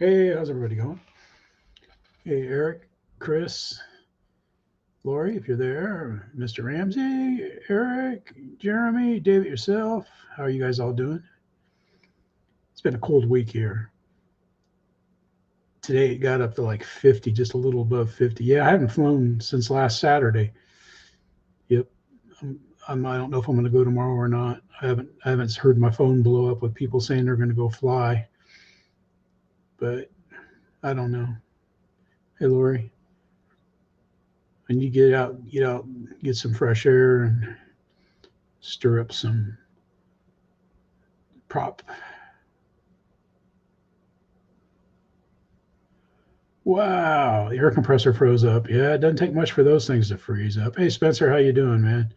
Hey, how's everybody going? Hey, Eric, Chris, Lori, if you're there, Mr. Ramsey, Eric, Jeremy, David, yourself. How are you guys all doing? It's been a cold week here. Today it got up to like 50, just a little above 50. Yeah, I haven't flown since last Saturday. Yep. I don't know if I'm going to go tomorrow or not. I haven't heard my phone blow up with people saying they're going to go fly, but I don't know. Hey, Lori. I need to get out, get some fresh air and stir up some prop. Wow, the air compressor froze up. Yeah, it doesn't take much for those things to freeze up. Hey, Spencer, how you doing, man?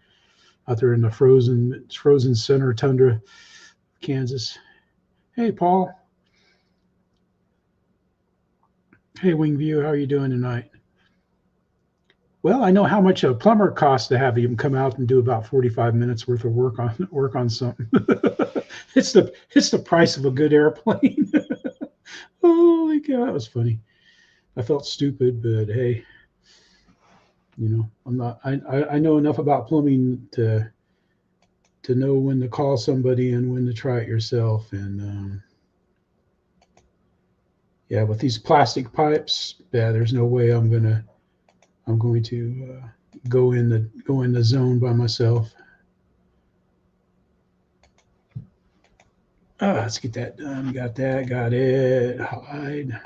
Out there in the frozen center tundra, Kansas. Hey, Paul. Hey, Wingview, how are you doing tonight? Well, I know how much a plumber costs to have him come out and do about 45 minutes worth of work on something. It's the price of a good airplane. Holy cow, that was funny. I felt stupid, but hey, you know, I'm not. I know enough about plumbing to know when to call somebody and when to try it yourself. And yeah, with these plastic pipes, yeah, there's no way I'm going to go in the zone by myself. Let's get that done. Got that. Got it. Hide.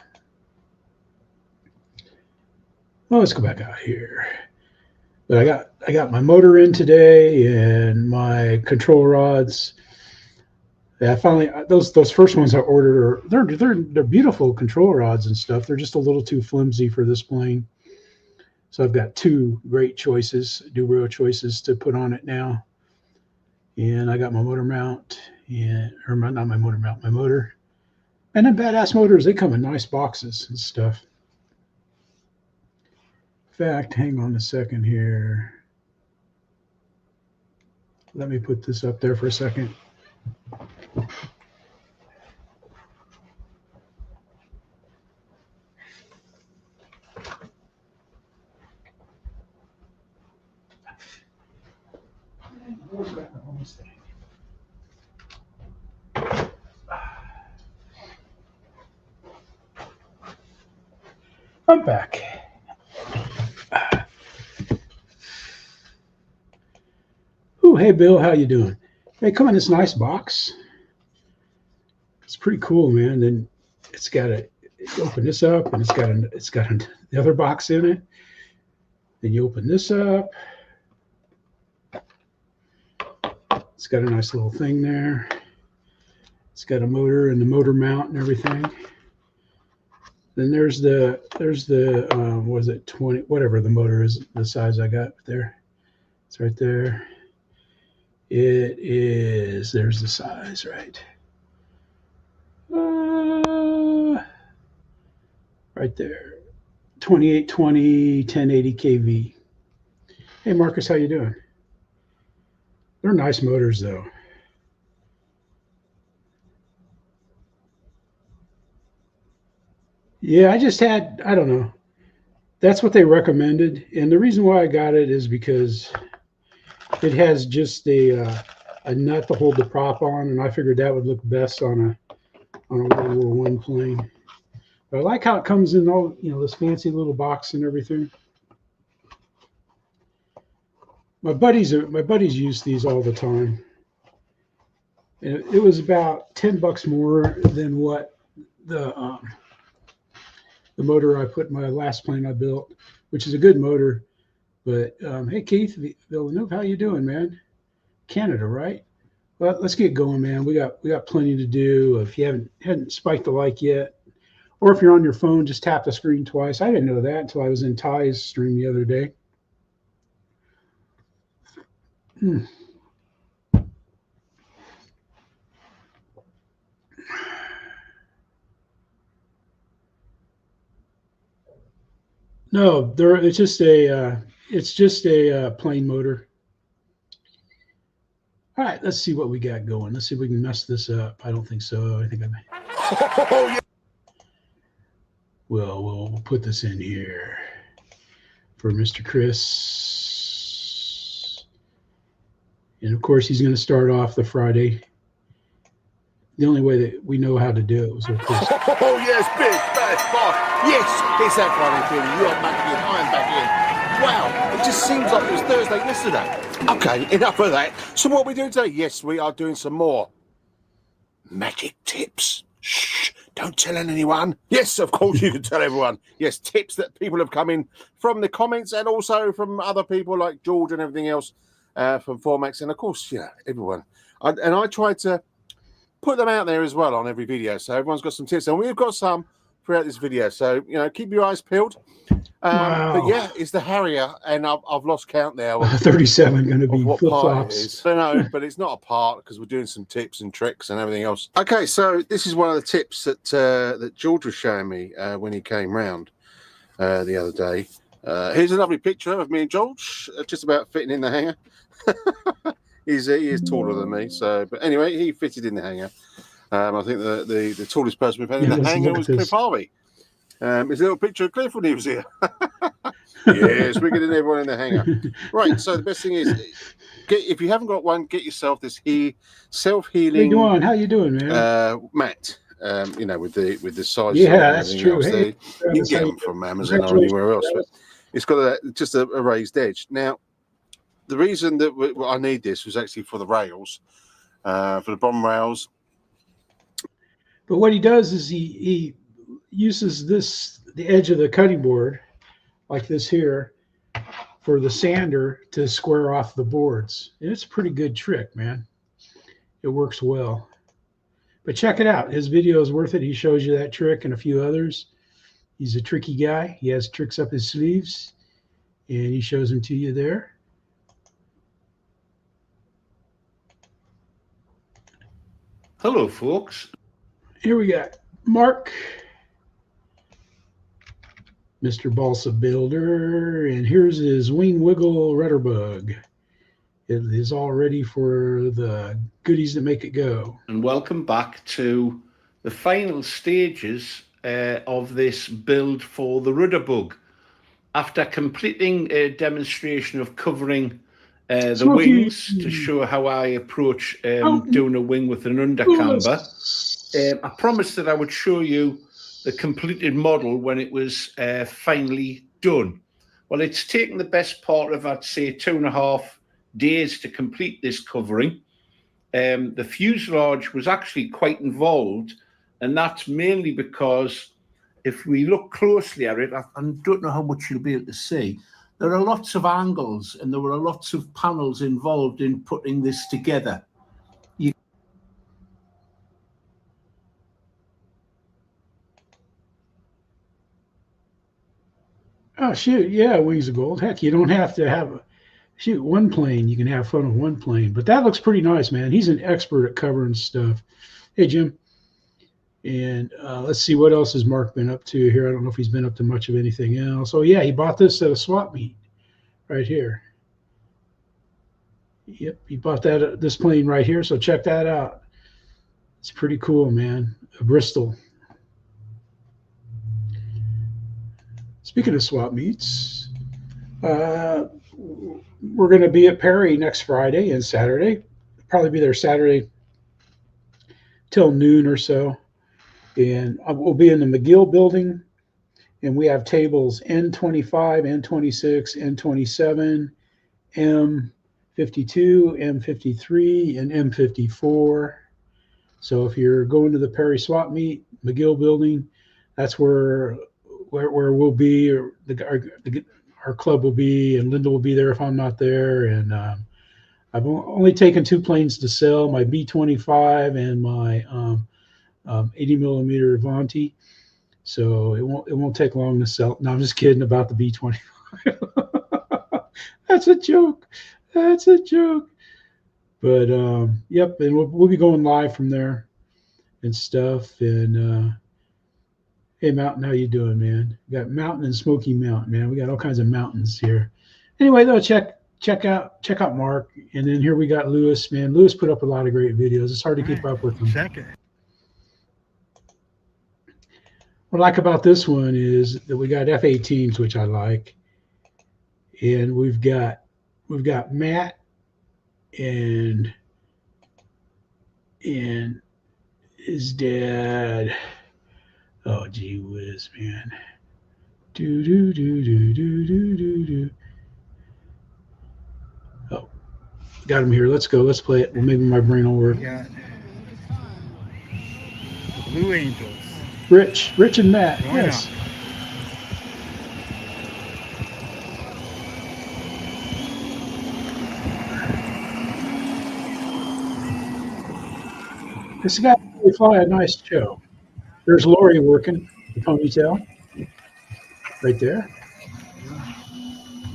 Well, let's go back out here. But I got my motor in today and my control rods. Yeah, finally those first ones I ordered they're beautiful control rods and stuff. They're just a little too flimsy for this plane. So I've got two great choices, Dubro choices to put on it now. And I got my motor mount, or not my motor mount, my motor. And then badass motors, they come in nice boxes and stuff. In fact, hang on a second here. Let me put this up there for a second. I'm back. Ooh, hey Bill, how you doing? Hey, come in this nice box. It's pretty cool, man. Then it's got you open this up, and it's got the other box in it. Then you open this up. It's got a nice little thing there. It's got a motor and the motor mount and everything. Then there's the what is it, 20, whatever the motor is, the size I got there. It's right there. There's the size, right? Right there. 2820, 1080 kV. Hey, Marcus, how you doing? They're nice motors, though. Yeah, I don't know. That's what they recommended. And the reason why I got it is because it has just a nut to hold the prop on, and I figured that would look best on a World War I plane. But I like how it comes in all, this fancy little box and everything. My buddies use these all the time. And it was about $10 more than what the motor I put in my last plane I built, which is a good motor. But hey, Keith Villeneuve, how you doing, man? Canada, right? Well, let's get going, man. We got plenty to do. If you hadn't spiked the like yet, or if you're on your phone, just tap the screen twice. I didn't know that until I was in Ty's stream the other day. No, it's just a plain motor. All right, let's see what we got going. Let's see if we can mess this up. I don't think so. I think I may. we'll put this in here for Mr. Chris. And of course, he's going to start off the Friday. The only way that we know how to do it was with this. Oh, yes, big fat boss. Yes, it's that Friday feeling. You're back in, I'm back in. Wow, it just seems like it was Thursday yesterday. Okay, enough of that. So what are we doing today? Yes, we are doing some more magic tips. Shh, don't tell anyone. Yes, of course you can tell everyone. Yes, tips that people have come in from the comments and also from other people like George and everything else from Formax. And of course, yeah, everyone. And I tried to put them out there as well on every video, so everyone's got some tips, and we've got some throughout this video. So keep your eyes peeled. Wow. But yeah, it's the Harrier, and I've lost count now. 37 going to be what flip part it flops. is. I don't know, but it's not a part because we're doing some tips and tricks and everything else. Okay, so this is one of the tips that that George was showing me when he came round the other day. Here's a lovely picture of me and George, just about fitting in the hangar. He is taller than me, so but anyway, he fitted in the hangar. I think the tallest person we've had in the hangar was Cliff Harvey. His little picture of Cliff when he was here. Yes, we're getting everyone in the hangar. Right, so the best thing is, if you haven't got one, get yourself this self-healing. How you doing, man? Mat. With the size. Yeah, that's true. Hey, you can get them from Amazon or anywhere else, but it's got just a raised edge. Now, the reason that I need this was actually for the rails, for the bottom rails. But what he does is he uses the edge of the cutting board, like this here, for the sander to square off the boards. And it's a pretty good trick, man. It works well. But check it out. His video is worth it. He shows you that trick and a few others. He's a tricky guy. He has tricks up his sleeves, and he shows them to you there. Hello, folks. Here we got Mark, Mr. Balsa Builder, and here's his wing wiggle rudder bug. It is all ready for the goodies that make it go. And welcome back to the final stages of this build for the Rudder Bug. After completing a demonstration of covering the wings to show how I approach doing a wing with an undercamber, I promised that I would show you the completed model when it was finally done. Well, it's taken the best part of, I'd say, 2.5 days to complete this covering. The fuselage was actually quite involved, and that's mainly because if we look closely at it, I don't know how much you'll be able to see, there are lots of angles and there were lots of panels involved in putting this together. Oh, shoot. Yeah, wings of gold. Heck, you don't have to have one plane. You can have fun with one plane. But that looks pretty nice, man. He's an expert at covering stuff. Hey, Jim. And let's see, what else has Mark been up to here? I don't know if he's been up to much of anything else. Oh, yeah, he bought this at a swap meet right here. Yep, he bought this plane right here, so check that out. It's pretty cool, man. A Bristol. Speaking of swap meets, we're going to be at Perry next Friday and Saturday. Probably be there Saturday till noon or so. And we'll be in the McGill building, and we have tables N25, N26, N27, M52, M53, and M54. So if you're going to the Perry swap meet, McGill building, that's where we'll be. Or our club will be, and Linda will be there if I'm not there. And I've only taken 2 planes to sell: my B-25 and my 80 millimeter Avanti. So it won't take long to sell. No, I'm just kidding about the B-25. That's a joke. That's a joke. But yep, and we'll be going live from there and stuff. And hey, Mountain, how you doing, man? We got Mountain and Smoky Mountain, man. We got all kinds of mountains here. Anyway, though, check out Mark, and then here we got Lewis, man. Lewis put up a lot of great videos. It's hard to keep up with him. Check it. what I like about this one is that we got F-18s, which I like, and we've got Matt and his dad. Oh, gee whiz, man. Do do do do do do do do. Oh, got him here. Let's go. Let's play it. Well, maybe my brain will work. We got Blue Angels. Rich and Matt. Why Yes. not? This guy really fly a nice show. There's Lori working the ponytail right there.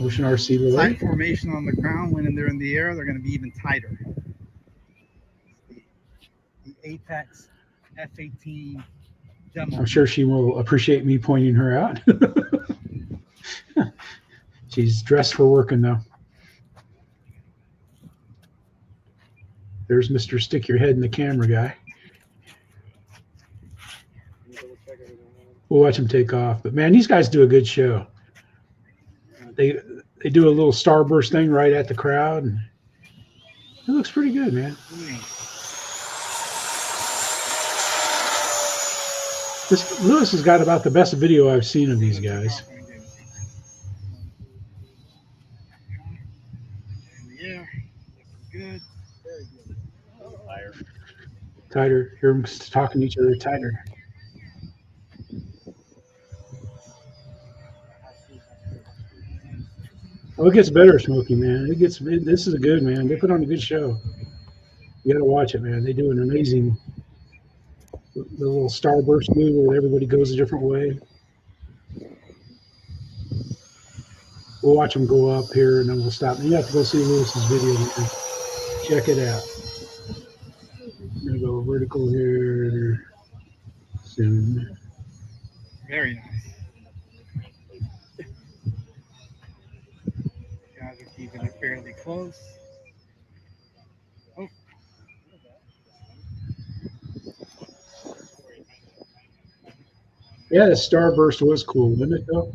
Ocean RC Tight relay. formation on the ground. When they're in the air, they're going to be even tighter. The Apex F-18 demo. I'm sure she will appreciate me pointing her out. She's dressed for working though. There's Mr. Stick Your Head in the Camera guy. We'll watch him take off. But man, these guys do a good show. They do a little starburst thing right at the crowd, and it looks pretty good, man. This Lewis has got about the best video I've seen of these guys. Yeah, good. Very good. Tighter. Hear them talking to each other tighter. Oh, it gets better, Smokey, man. This is a good, man. They put on a good show. You got to watch it, man. They do an amazing the little starburst move where everybody goes a different way. We'll watch them go up here, and then we'll stop. You have to go see Lewis's video, man. Check it out. I'm going to go vertical here soon. Very nice. Guys are keeping it fairly close. Oh. Yeah, the starburst was cool, wasn't it, though?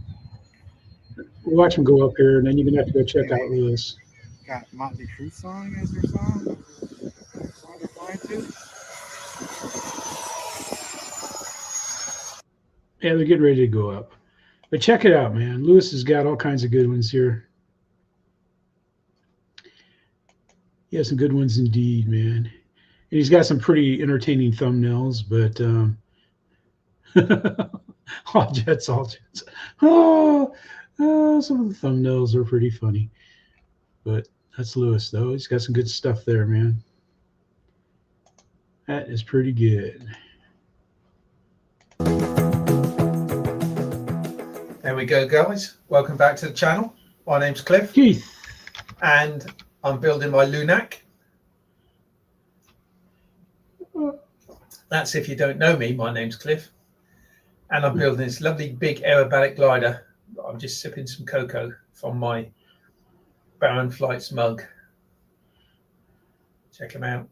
We'll watch them go up here, and then you're going to have to go check out Lewis. Got Motley Crue song as their song. Song they're flying to. Yeah, they're getting ready to go up. But check it out, man. Lewis has got all kinds of good ones here. He has some good ones indeed, man. And he's got some pretty entertaining thumbnails, but all jets. Oh, some of the thumbnails are pretty funny. But that's Lewis, though. He's got some good stuff there, man. That is pretty good. There we go, guys. Welcome back to the channel. My name's Cliff, Keith. and I'm building my Lunac. That's if you don't know me. My name's Cliff, and I'm building this lovely big aerobatic glider. I'm just sipping some cocoa from my Maiden Flight's mug. Check them out.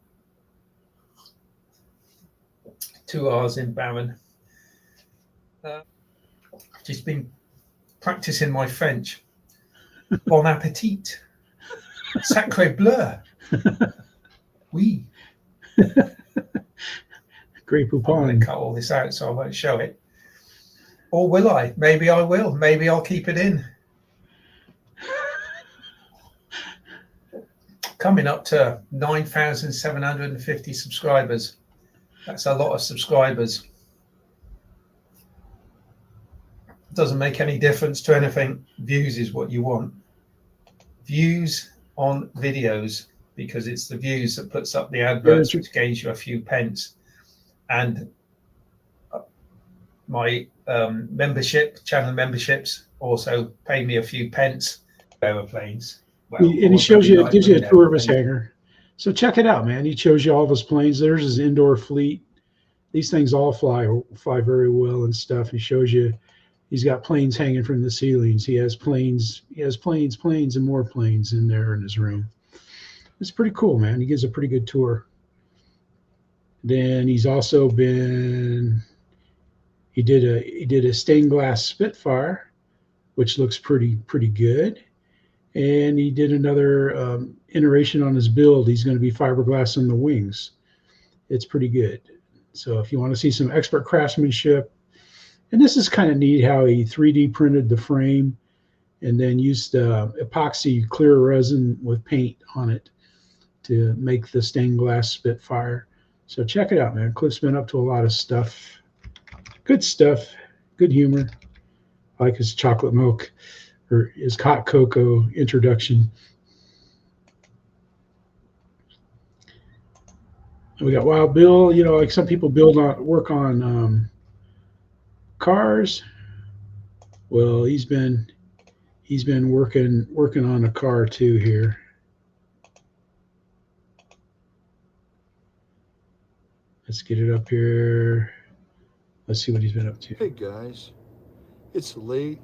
2 hours in Baron. Just been practicing my French. Bon appetit. Sacre bleu. Oui. Great I'm going Poupon. to cut all this out so I won't show it. Or will I? Maybe I will. Maybe I'll keep it in. Coming up to 9,750 subscribers. That's a lot of subscribers. Doesn't make any difference to anything. Views is what you want. Views on videos, because it's the views that puts up the adverts, which gains you a few pence. And my channel memberships also pay me a few pence. Aeroplanes. Well, And he shows you, gives you a tour of his hangar. So check it out, man. He shows you all of his planes. There's his indoor fleet. These things all fly very well and stuff. He shows you. He's got planes hanging from the ceilings. He has planes, and more planes in there in his room. It's pretty cool, man. He gives a pretty good tour. Then he's also been He did a stained glass Spitfire, which looks pretty good. And he did another iteration on his build. He's going to be fiberglass in the wings. It's pretty good. So if you want to see some expert craftsmanship, and this is kind of neat how he 3D printed the frame and then used epoxy clear resin with paint on it to make the stained glass Spitfire. So check it out, man. Cliff's been up to a lot of stuff. Good stuff. Good humor. I like his chocolate milk or his hot cocoa introduction. We got Wild Bill. You know, like some people work on cars. Well, he's been working on a car too here. Let's get it up here. Let's see what he's been up to. Hey guys, it's late,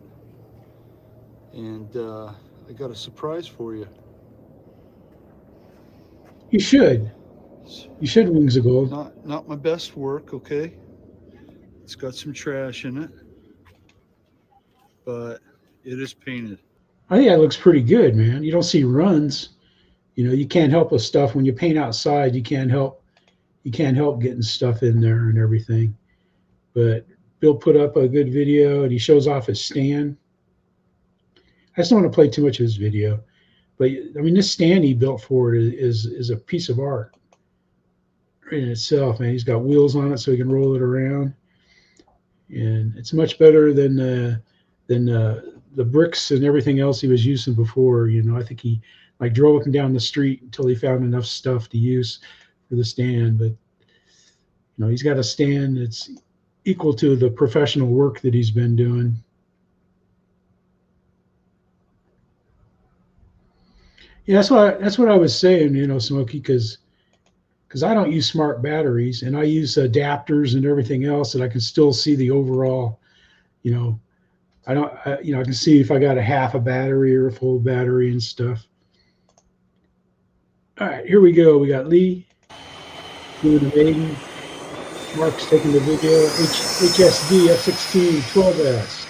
and I got a surprise for you. You should. You should, Wings of Gold. Not my best work, okay? It's got some trash in it, but it is painted. I think that looks pretty good, man. You don't see runs. You know, you can't help with stuff when you paint outside. You can't help getting stuff in there and everything. But Bill put up a good video, and he shows off his stand. I just don't want to play too much of his video, but I mean, this stand he built for it is a piece of art in itself, man. He's got wheels on it so he can roll it around, and it's much better than the bricks and everything else he was using before. You know, I think he like drove up and down the street until he found enough stuff to use for the stand. But you know, he's got a stand that's equal to the professional work that he's been doing. Yeah, that's what I was saying, you know, Smokey, because I don't use smart batteries, and I use adapters and everything else, and I can still see the overall, you know, I can see if I got a half a battery or a full battery and stuff. All right, here we go. We got Lee doing the Maiden. Mark's taking the video. HSD F16 12S.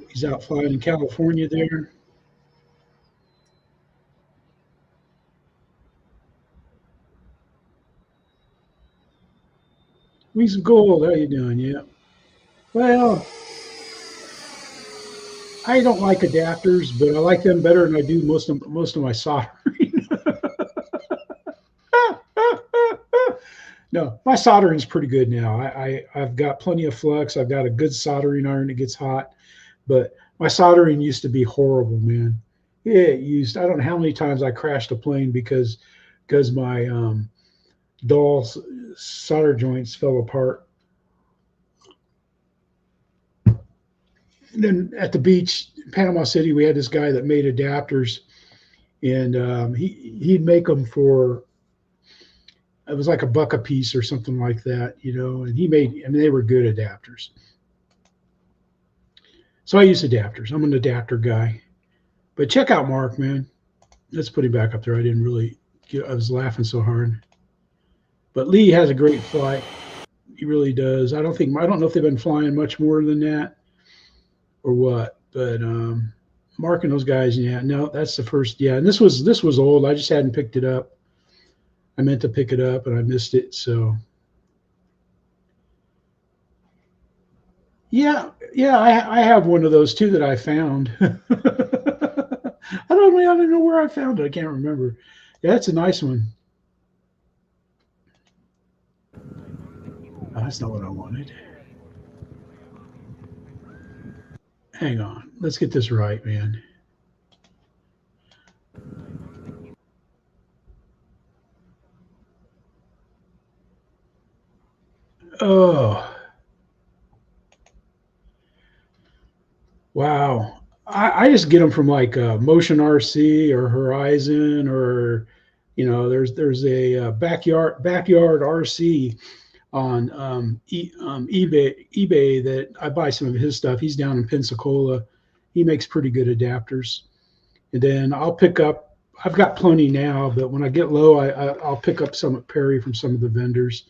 He's out flying in California there. Wings of Gold, how you doing? Yeah. Well, I don't like adapters, but I like them better than I do most of my soldering. No, my soldering's pretty good now. I've got plenty of flux. I've got a good soldering iron that gets hot, but my soldering used to be horrible, man. It used, I don't know how many times I crashed a plane because my dull solder joints fell apart. And then at the beach in Panama City, we had this guy that made adapters, and he'd make them for, it was like $1 a piece or something like that, you know, and he made, I mean, they were good adapters. So I use adapters. I'm an adapter guy. But check out Mark, man. Let's put him back up there. I didn't really I was laughing so hard. But Lee has a great flight. He really does. I don't know if they've been flying much more than that or what, but Mark and those guys, yeah, no, that's the first, yeah. And this was old. I just hadn't picked it up. I meant to pick it up and I missed it, so. Yeah, I have one of those too that I found. I don't know where I found it. I can't remember. Yeah, that's a nice one. Oh, that's not what I wanted. Hang on. Let's get this right, man. Oh. Wow. I just get them from like Motion RC or Horizon, or, you know, there's a backyard RC on eBay that I buy some of his stuff. He's down in Pensacola. He makes pretty good adapters, And then I'll pick up, I've got plenty now, but when I get low, I'll pick up some at Perry from some of the vendors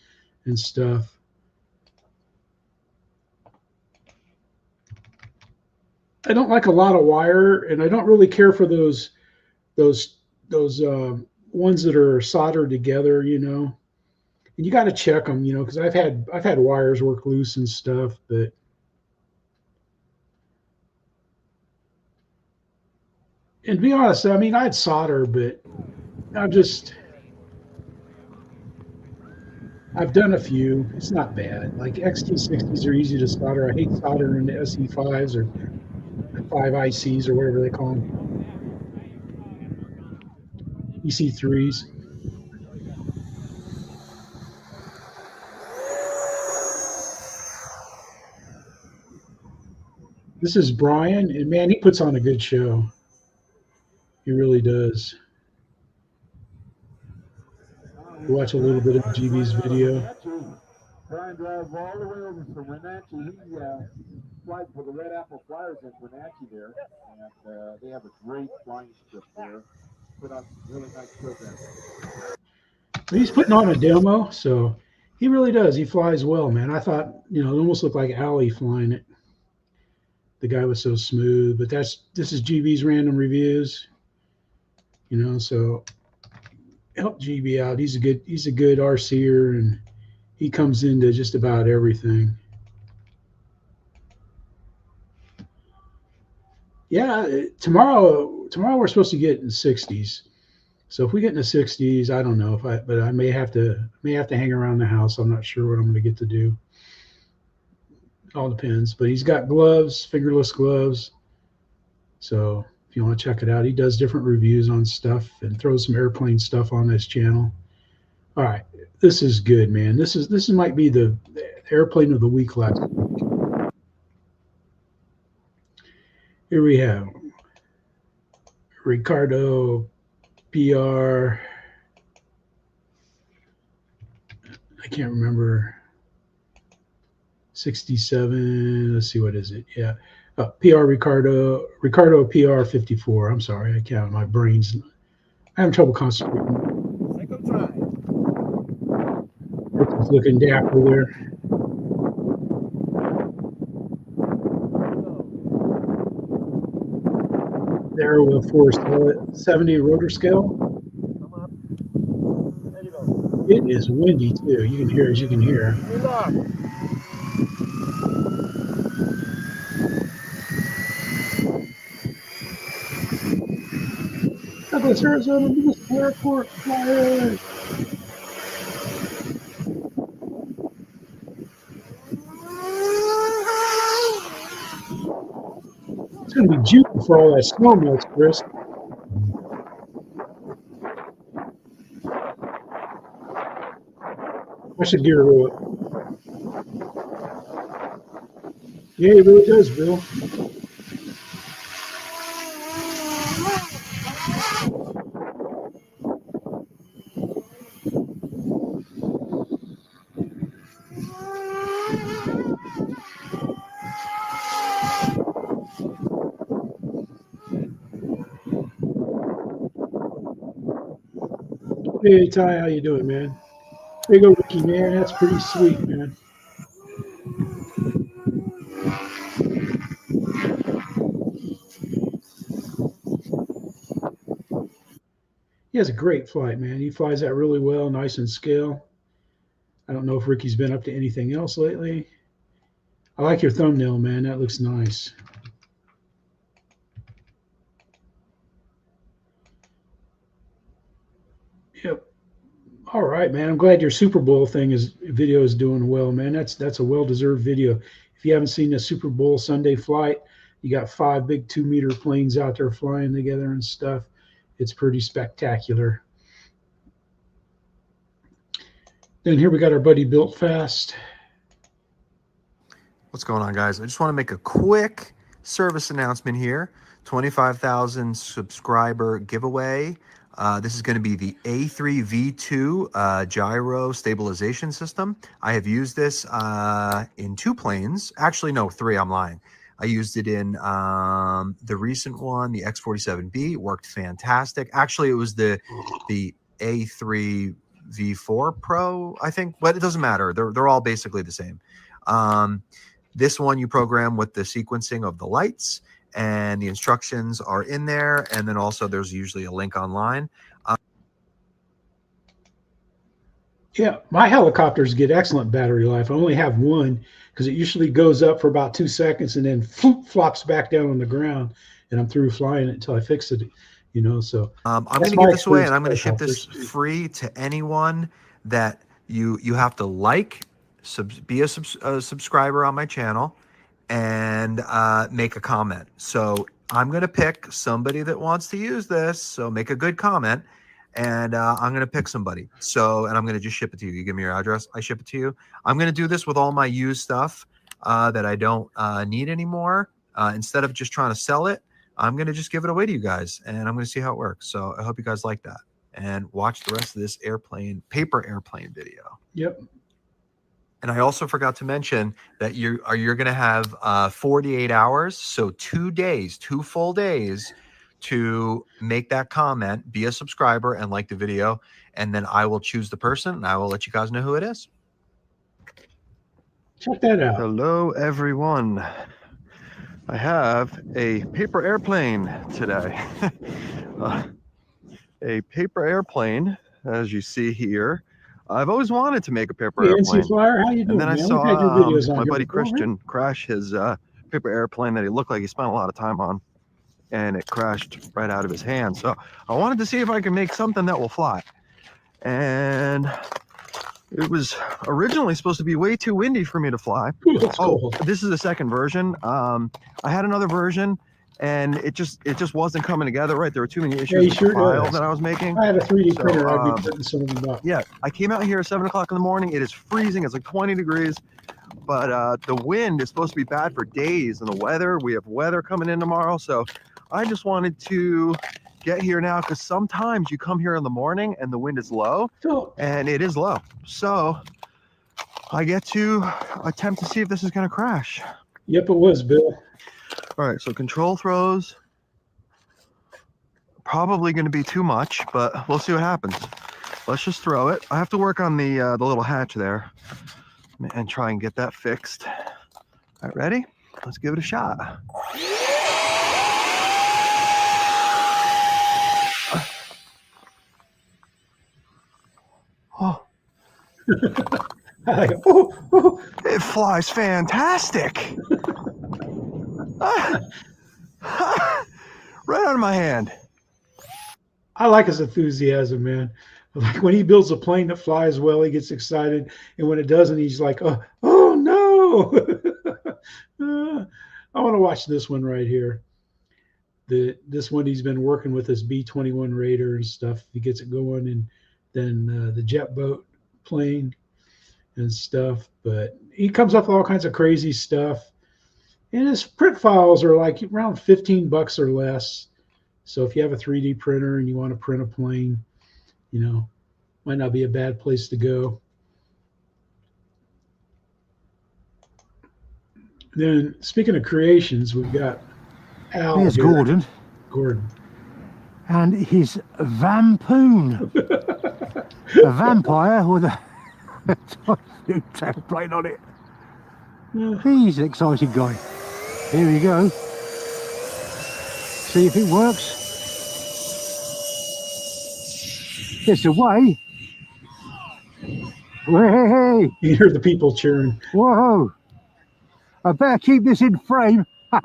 and stuff. I don't like a lot of wire, and I don't really care for those ones that are soldered together, you know. And you got to check them, you know, because I've had wires work loose and stuff, but and to be honest, I mean, I'd solder, but I've done a few. It's not bad. Like XT60s are easy to solder. I hate soldering the SE5s or 5ICs or whatever they call them. EC3s. This is Brian, and man, he puts on a good show. He really does. You watch a little bit of GB's video. Brian drives all the way over from Wenatchee. He flies for the Red Apple Flyers in Wenatchee there, and they have a great flying strip there. Put on some really nice programs. He's putting on a demo, so he really does. He flies well, man. I thought, you know, it almost looked like Allie flying it. The guy was so smooth, but this is GB's random reviews, you know, so help GB out. He's a good RCer, and he comes into just about everything. Yeah, tomorrow we're supposed to get in the 60s. So if we get in the 60s, I don't know but I may have to hang around the house. I'm not sure what I'm going to get to do. It all depends. But he's got gloves, fingerless gloves. So if you want to check it out, he does different reviews on stuff and throws some airplane stuff on his channel. All right, this is good, man. This might be the airplane of the week last week. Here we have Ricardo PR. I can't remember. 67. Let's see, what is it? Yeah. PR Ricardo PR 54. I'm sorry, I can't. My brain's. I'm having trouble concentrating. Second try. It's looking dapper there. There with 470 rotor scale. Come up. There you go. It is windy too. You can hear, as you can hear. Good luck. Douglas, Arizona, Biggest Airport Flyers. It's going to be juicy for all that snow melts, Chris. I should gear roll it. Yeah, it really does, Bill. Hey, Ty, how you doing, man? There you go, Ricky, man. That's pretty sweet, man. He has a great flight, man. He flies that really well, nice and scale. I don't know if Ricky's been up to anything else lately. I like your thumbnail, man. That looks nice. Yep. All right, man. I'm glad your Super Bowl video is doing well, man. That's a well-deserved video. If you haven't seen the Super Bowl Sunday flight, you got 5 big 2-meter planes out there flying together and stuff. It's pretty spectacular. Then here we got our buddy Built Fast. What's going on, guys? I just want to make a quick service announcement here. 25,000 subscriber giveaway. This is going to be the A3V2 gyro stabilization system. I have used this in 2 planes. Actually, no, 3. I'm lying. I used it in the recent one, the X47B. Worked fantastic. Actually, it was the A3 V4 Pro, I think, but it doesn't matter. They're all basically the same. This one you program with the sequencing of the lights, and the instructions are in there. And then also there's usually a link online. Yeah, my helicopters get excellent battery life. I only have one because it usually goes up for about 2 seconds and then flops back down on the ground, and I'm through flying it until I fix it. You know, so I'm going to give this away, and I'm going to ship this free to anyone that you have to like, be a subscriber on my channel, and make a comment. So I'm going to pick somebody that wants to use this. So make a good comment. And I'm going to pick somebody. So, and I'm going to just ship it to you. You give me your address, I ship it to you. I'm going to do this with all my used stuff that I don't need anymore. Instead of just trying to sell it, I'm going to just give it away to you guys, and I'm going to see how it works. So I hope you guys like that, and watch the rest of this paper airplane video. Yep. And I also forgot to mention that you're going to have 48 hours. So 2 days, 2 full days, to make that comment, be a subscriber, and like the video, and then I will choose the person, and I will let you guys know who it is. Check that out. Hello, everyone. I have a paper airplane today. A paper airplane, as you see here. I've always wanted to make a paper airplane. Flyer, how you doing, and then man? I saw my buddy Christian crash his paper airplane that he looked like he spent a lot of time on, and it crashed right out of his hand. So I wanted to see if I can make something that will fly. And it was originally supposed to be way too windy for me to fly. Cool. This is the second version. I had another version, and it just wasn't coming together right. There were too many issues with the file that I was making. I had a 3D printer. I'd be printing some of them up. Yeah, I came out here at 7 o'clock in the morning. It is freezing. It's like 20 degrees. But the wind is supposed to be bad for days, and the weather, we have weather coming in tomorrow. So I just wanted to get here now, because sometimes you come here in the morning and the wind is low, and it is low. So I get to attempt to see if this is going to crash. Yep, it was, Bill. All right, so control throws. Probably going to be too much, but we'll see what happens. Let's just throw it. I have to work on the little hatch there and try and get that fixed. All right, ready? Let's give it a shot. Oh. It flies fantastic. Right out of my hand. I like his enthusiasm, man. Like when he builds a plane that flies well, he gets excited, and when it doesn't, he's like, "Oh no!" I want to watch this one right here. This one he's been working with his B-21 Raider and stuff. He gets it going, and then the jet boat plane and stuff. But he comes up with all kinds of crazy stuff, and his print files are like around $15 or less. So if you have a 3D printer and you want to print a plane, you know, might not be a bad place to go. Then speaking of creations, we've got Al. Here's here. Gordon. And his Vampoon. A vampire with a template on it. He's an exciting guy. Here we go. See if it works. It's away. Hey! You hear the people cheering. Whoa! I better keep this in frame. Oh,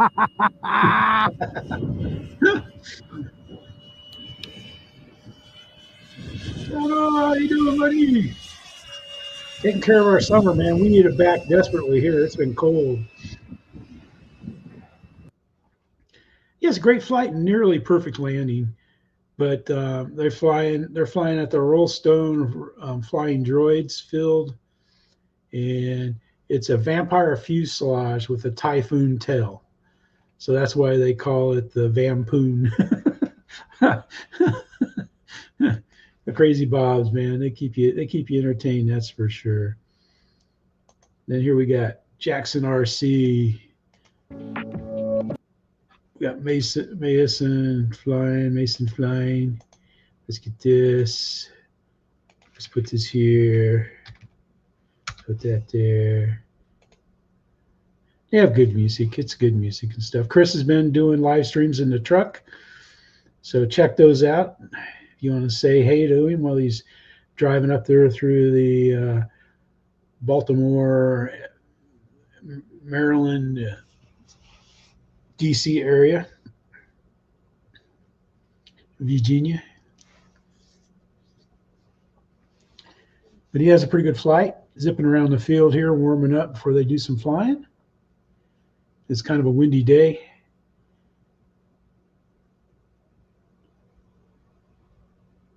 how you doing, buddy? Taking care of our summer, man. We need it back desperately here. It's been cold. Yeah, it's a great flight and nearly perfect landing. But they're flying at the Rollstone Flying Droids field, and it's a vampire fuselage with a typhoon tail. So that's why they call it the Vampoon. The crazy Bobs, man, they keep you entertained, that's for sure. Then here we got Jackson RC. got Mason flying. Let's get this. Let's put this here. Put that there. They have good music. It's good music and stuff. Chris has been doing live streams in the truck, so check those out. If you want to say hey to him while he's driving up there through the Baltimore, Maryland, DC area, Virginia. But he has a pretty good flight, zipping around the field here, warming up before they do some flying. It's kind of a windy day.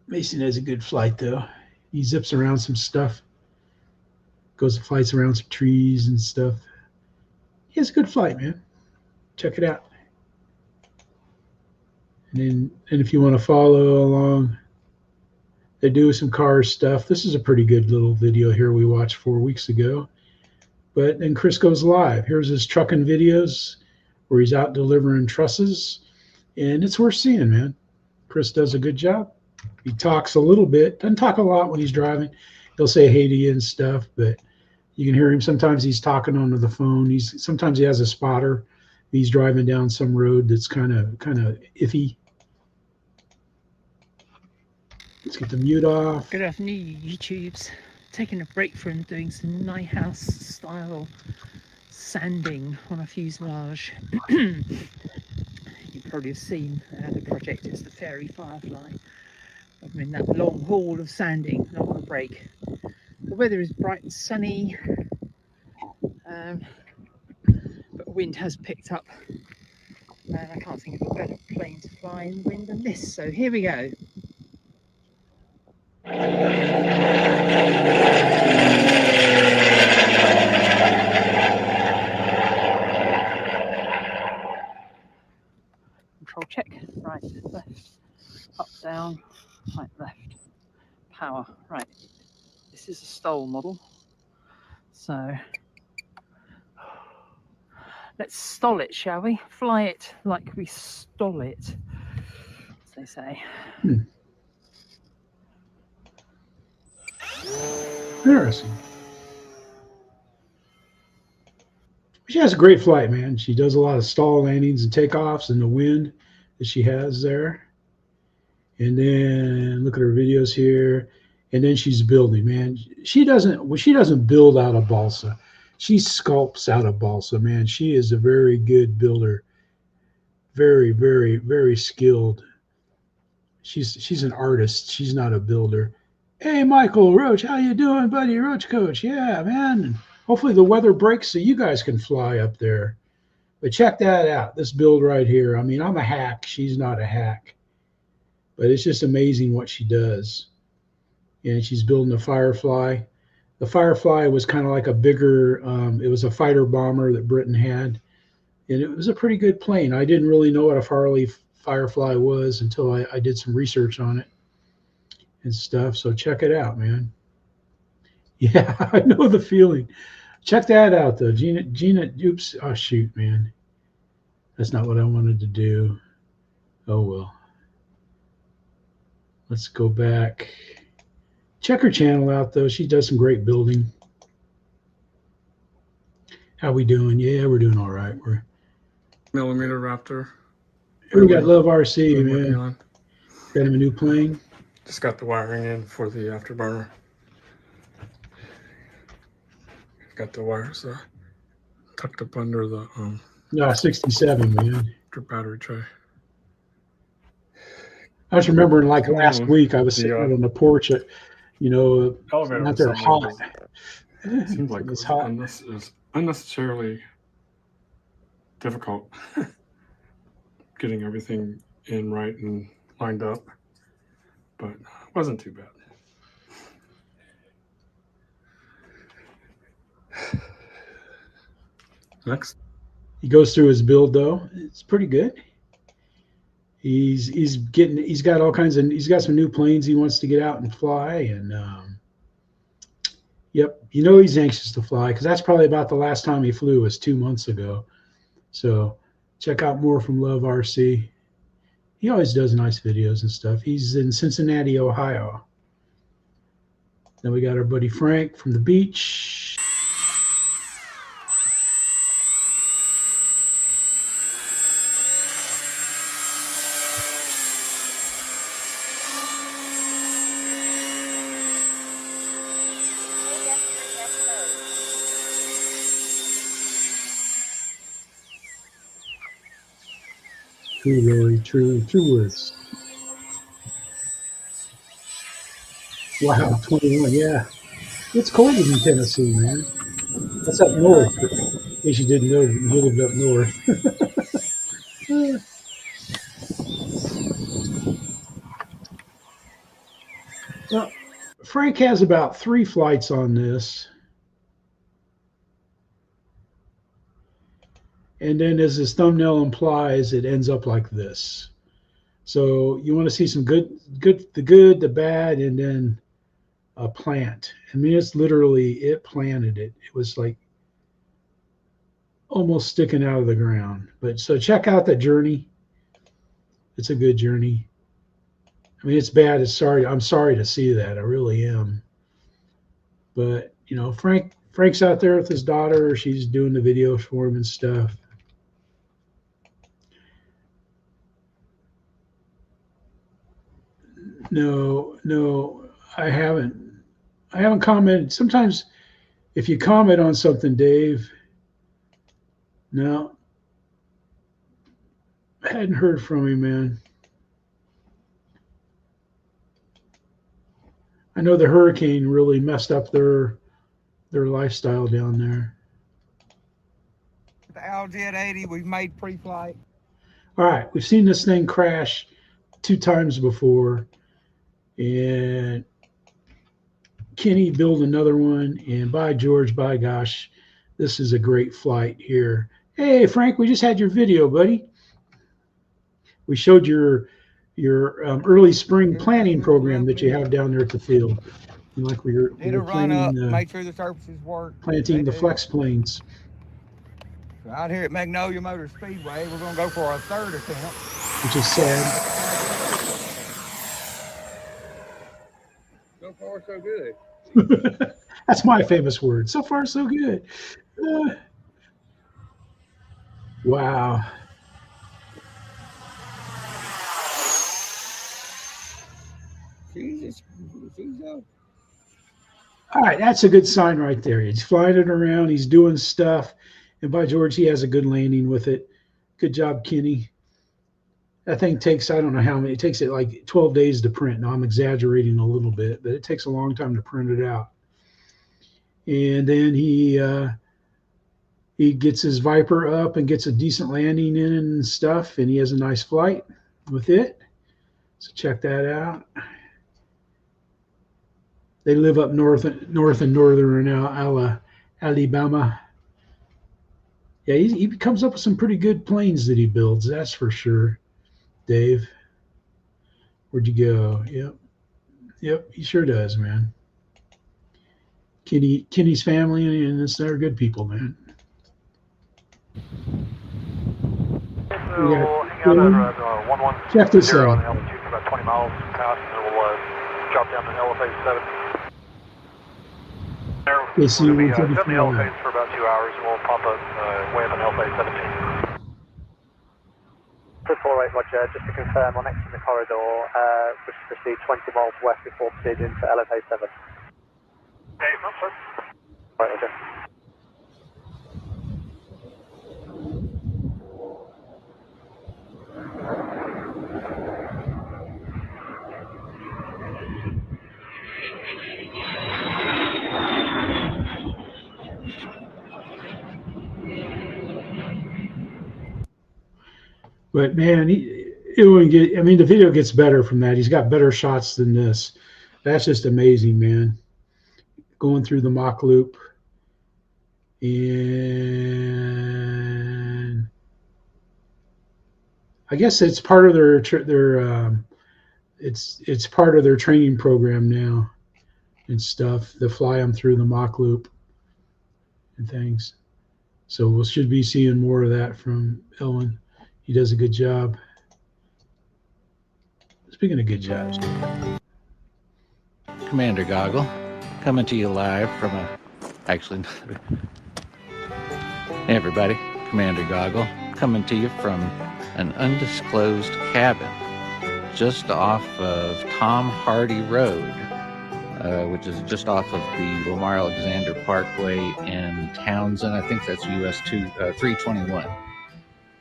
Mason has a good flight, though. He zips around some stuff, goes and flights around some trees and stuff. He has a good flight, man. Check it out. And if you want to follow along, they do some car stuff. This is a pretty good little video here we watched 4 weeks ago. But then Chris goes live. Here's his trucking videos where he's out delivering trusses. And it's worth seeing, man. Chris does a good job. He talks a little bit. Doesn't talk a lot when he's driving. He'll say hey to you and stuff, but you can hear him. Sometimes he's talking onto the phone. Sometimes he has a spotter. He's driving down some road that's kind of iffy. Let's get the mute off. Good afternoon, YouTubes. Taking a break from doing some night house style sanding on a fuselage. You probably have seen the project. It's the Fairy Firefly. I'm in that long haul of sanding, not on a break. The weather is bright and sunny, but wind has picked up, and I can't think of a better plane to fly in the wind than this. So here we go. Control check, right, left, up, down, right, left, power, right. This is a stole model, so let's stall it, shall we? Fly it like we stole it, as they say. Interesting. She has a great flight, man. She does a lot of stall landings and takeoffs in the wind that she has there. And then look at her videos here. And then she's building, man. She doesn't build out of balsa. She sculpts out of balsa, man. She is a very good builder. Very, very, very skilled. She's an artist. She's not a builder. Hey, Michael Roach, how you doing, buddy? Roach Coach. Yeah, man. Hopefully the weather breaks so you guys can fly up there. But check that out, this build right here. I mean, I'm a hack. She's not a hack. But it's just amazing what she does. And she's building a Firefly. The Firefly was kind of like a bigger, it was a fighter bomber that Britain had. And it was a pretty good plane. I didn't really know what a Firefly was until I did some research on it and stuff. So check it out, man. Yeah, I know the feeling. Check that out, though. Gina, oops. Oh, shoot, man. That's not what I wanted to do. Oh, well. Let's go back. Check her channel out, though. She does some great building. How we doing? Yeah, we're doing all right. We're Millimeter Raptor. Here we got Love RC, man. Got him a new plane. Just got the wiring in for the afterburner. Got the wires tucked up under the 67, man. Battery tray. I was remembering, like last week, I was sitting out on the porch at, elevator out there hot. It seems like it's hot. This is unnecessarily difficult getting everything in right and lined up, but it wasn't too bad. Next. He goes through his build, though. It's pretty good. He's got some new planes he wants to get out and fly, and yep, he's anxious to fly because that's probably about the last time he flew was 2 months ago. So Check out more from Love RC. He always does nice videos and stuff. He's in Cincinnati, Ohio. Then we got our buddy Frank from the beach. True, Lori, true words. Wow, 21, yeah. It's colder in Tennessee, man. That's up north. In case you didn't know, you lived up north. Well, Frank has about 3 flights on this. And then as his thumbnail implies, it ends up like this. So you want to see some good, the bad, and then a plant. I mean, it's literally, it planted it. It was like almost sticking out of the ground. But so check out that journey. It's a good journey. I mean, it's bad. I'm sorry to see that. I really am. But you know, Frank's out there with his daughter. She's doing the videos for him and stuff. No, I haven't commented. Sometimes if you comment on something, Dave, no, I hadn't heard from him, man. I know the hurricane really messed up their lifestyle down there. The LZ 80, we've made pre-flight. All right, we've seen this thing crash 2 times before, and Kenny built another one, and by George, by gosh, this is a great flight here. Hey, Frank, we just had your video, buddy. We showed your early spring planting program that you have down there at the field. Like we were run up, make sure the surfaces work. Planting the flex planes. So out here at Magnolia Motor Speedway, we're going to go for our 3rd attempt. Which is sad. So far, so good. That's my famous word. So far, so good. Wow. Jesus. All right, that's a good sign right there. He's flying it around. He's doing stuff. And by George, he has a good landing with it. Good job, Kenny. That thing takes, I don't know how many, it takes it like 12 days to print. Now I'm exaggerating a little bit, but it takes a long time to print it out. And then he gets his Viper up and gets a decent landing in and stuff, and he has a nice flight with it. So check that out. They live up north and northern Alabama. Yeah, he comes up with some pretty good planes that he builds, that's for sure. Dave, where'd you go? Yep, he sure does, man. Kenny's family, and they're good people, man. Check this out. About 20 miles past, and we'll drop down to LFA 7. We'll be 70 LFAs for about 2 hours, and we'll pop up way up in LFA 17. 448 Roger, just to confirm, on next in the corridor, we should proceed 20 miles west before proceeding to LFA 7. Okay, no, sir. Right, Roger. But man, it wouldn't get. I mean, the video gets better from that. He's got better shots than this. That's just amazing, man. Going through the Mach loop, and I guess it's part of their it's part of their training program now and stuff. They fly them through the Mach loop and things. So we should be seeing more of that from Ellen. He does a good job. Speaking of good jobs, Commander Goggle, coming to you live from actually, hey everybody, Commander Goggle, coming to you from an undisclosed cabin just off of Tom Hardy Road, which is just off of the Lamar Alexander Parkway in Townsend. I think that's US 321.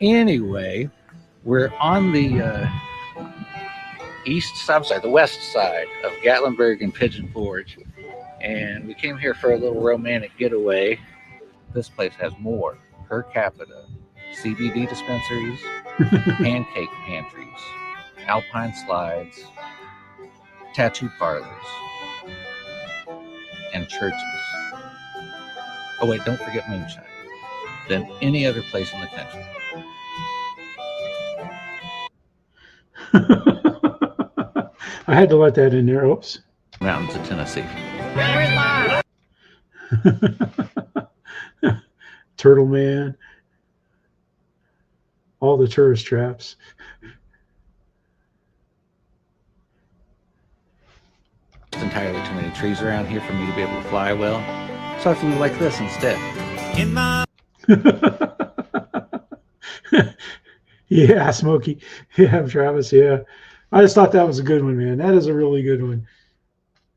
Anyway, we're on the the west side of Gatlinburg and Pigeon Forge, and we came here for a little romantic getaway. This place has more per capita CBD dispensaries, pancake pantries, alpine slides, tattoo parlors, and churches. Oh wait, don't forget moonshine. Than any other place in the country. I had to let that in there. Oops. Mountains of Tennessee. Turtle Man. All the tourist traps. There's entirely too many trees around here for me to be able to fly well. So I flew like this instead. In my Yeah, Smokey. Yeah, Travis. Yeah. I just thought that was a good one, man. That is a really good one.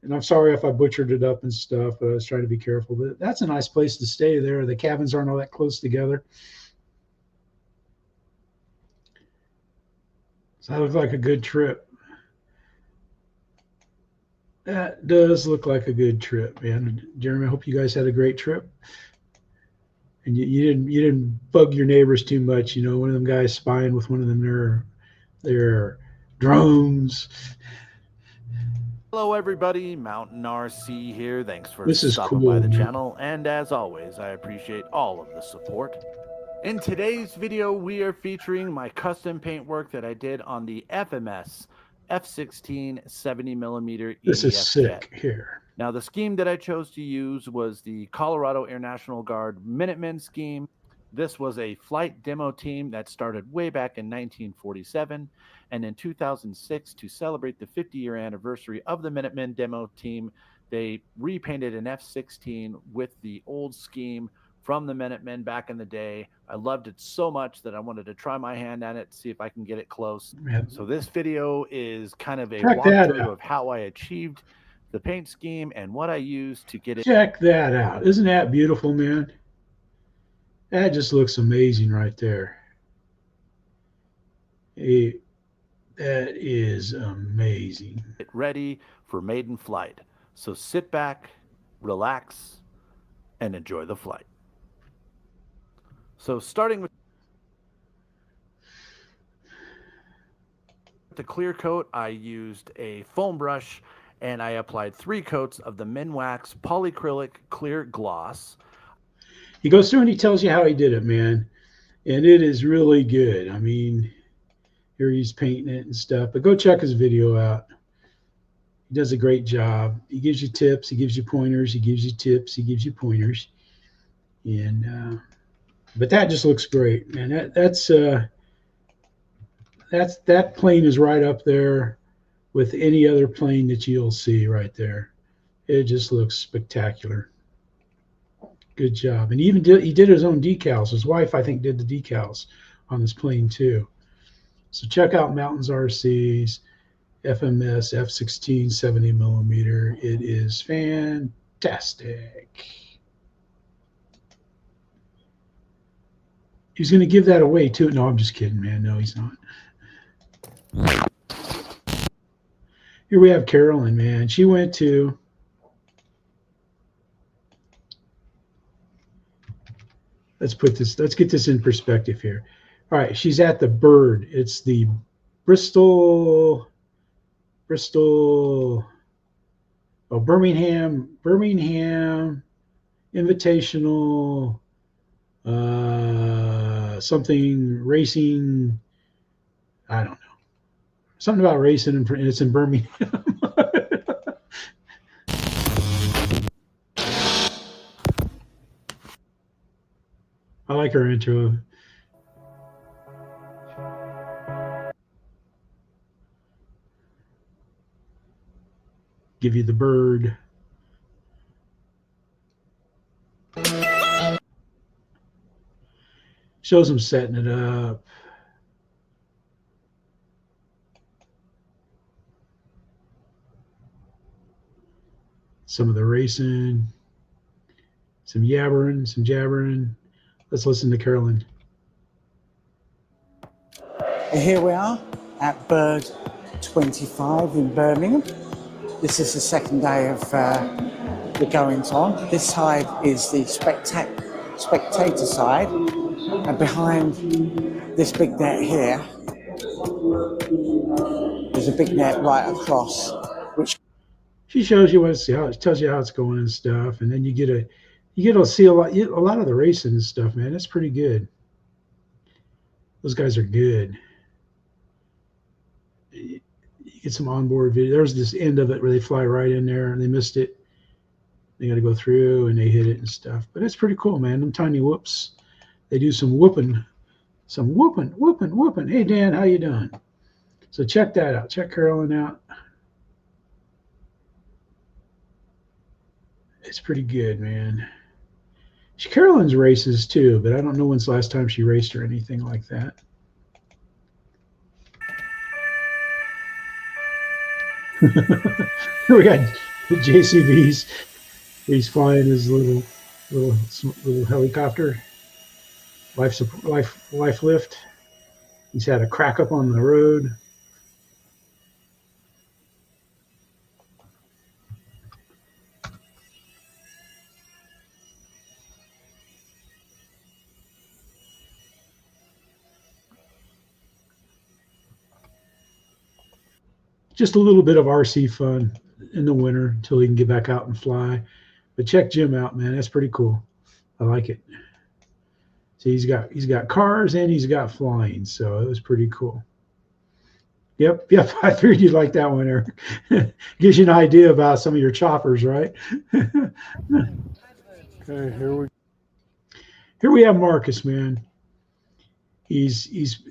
And I'm sorry if I butchered it up and stuff, but I was trying to be careful. But that's a nice place to stay there. The cabins aren't all that close together. So that looked like a good trip. That does look like a good trip, man. Jeremy, I hope you guys had a great trip. And you didn't bug your neighbors too much. You know, one of them guys spying with one of them their drones. Hello everybody, Mountain RC here. Thanks for This is stopping cool, by the man. channel, and as always, I appreciate all of the support. In today's video, we are featuring my custom paint work that I did on the FMS F-16 70mm This is EDF sick jet. here. Now, the scheme that I chose to use was the Colorado Air National Guard Minutemen scheme. This was a flight demo team that started way back in 1947. And in 2006, to celebrate the 50-year anniversary of the Minutemen demo team, they repainted an F-16 with the old scheme from the Minutemen back in the day. I loved it so much that I wanted to try my hand at it, see if I can get it close. Man. So this video is kind of a Check that walkthrough out. of how I achieved the paint scheme and what I used to get it. Check that out. Isn't that beautiful, man? That just looks amazing right there. That is amazing. Ready for maiden flight. So sit back, relax, and enjoy the flight. So starting with the clear coat, I used a foam brush and I applied 3 coats of the Minwax polyacrylic clear gloss. He goes through and he tells you how he did it, man. And it is really good. I mean, here he's painting it and stuff. But go check his video out. He does a great job. He gives you tips. He gives you pointers. He gives you tips. He gives you pointers. And but that just looks great, man. That plane is right up there with any other plane that you'll see right there. It just looks spectacular. Good job. And he did his own decals. His wife, I think, did the decals on this plane too. So check out Mountains RC's FMS F-16 70mm. It is fantastic. He's going to give that away too. No, I'm just kidding, man. No, he's not. Here we have Carolyn, man. She went to let's get this in perspective here. All right, she's at the Bird. It's the Birmingham Invitational something racing. I don't know. Something about racing, and it's in Birmingham. I like her intro. give you the bird. Shows them setting it up. Some of the racing, some yabbering, some jabbering. Let's listen to Carolyn. Here we are at Bird 25 in Birmingham. This is the second day of the goings on. This side is the spectator side, and behind this big net here, there's a big net right across, which She shows you tells you how it's going and stuff, and then you get to see a lot of the racing and stuff, man. It's pretty good. Those guys are good. You get some onboard video. There's this end of it where they fly right in there and they missed it. They got to go through and they hit it and stuff. But it's pretty cool, man. Them tiny whoops. They do some whooping. Hey, Dan, how you doing? So check that out. Check Carolyn out. It's pretty good, man. Carolyn's races too, but I don't know when's the last time she raced or anything like that. We got the JCBs. He's flying his little helicopter, life lift. He's had a crack up on the road. Just a little bit of RC fun in the winter until he can get back out and fly. But check Jim out, man. That's pretty cool. I like it. See, he's got cars and he's got flying, so it was pretty cool. Yep. I figured you'd like that one, Eric. Gives you an idea about some of your choppers, right? Okay, here we have Marcus, man. He's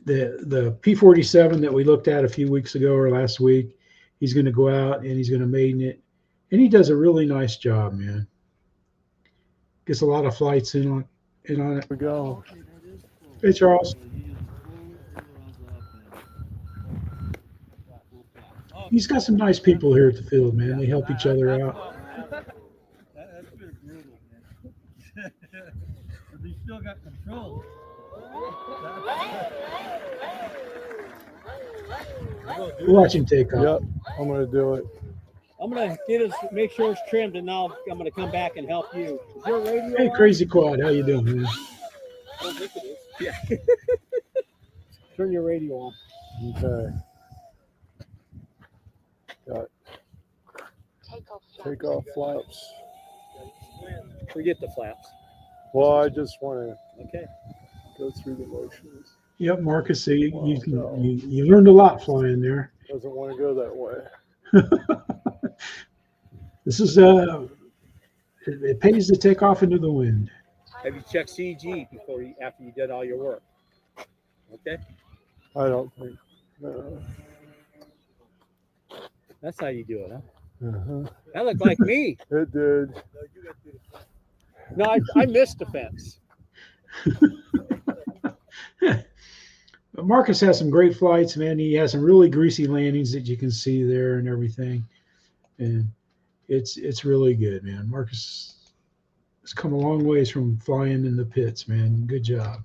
the P-47 that we looked at a few weeks ago or last week. He's going to go out and he's going to maiden it, and he does a really nice job, man. Gets a lot of flights in on it. Here we go. Hey, Charles. He's got some nice people here at the field, man. They help each other out. That's been brutal, man. But they still got control. Watch him take off. Yep, I'm going to do it. I'm going to get us, make sure it's trimmed, and now I'm going to come back and help you. Is your radio Hey, on? Crazy Quad, how you doing, man? I don't think it is. Yeah. Turn your radio on. Okay. Got takeoff flaps. Forget the flaps. Well, I just want Okay. to go through the motions. Yep, Marcus, so you learned a lot flying there. Doesn't want to go that way. This is it pays to take off into the wind. Have you checked CG after you did all your work? Okay. I don't think. No. That's how you do it, huh? Uh-huh. That looked like me. It did. No, I missed the fence. Marcus has some great flights, man. He has some really greasy landings that you can see there and everything, and it's really good, man. Marcus has come a long ways from flying in the pits, man. Good job.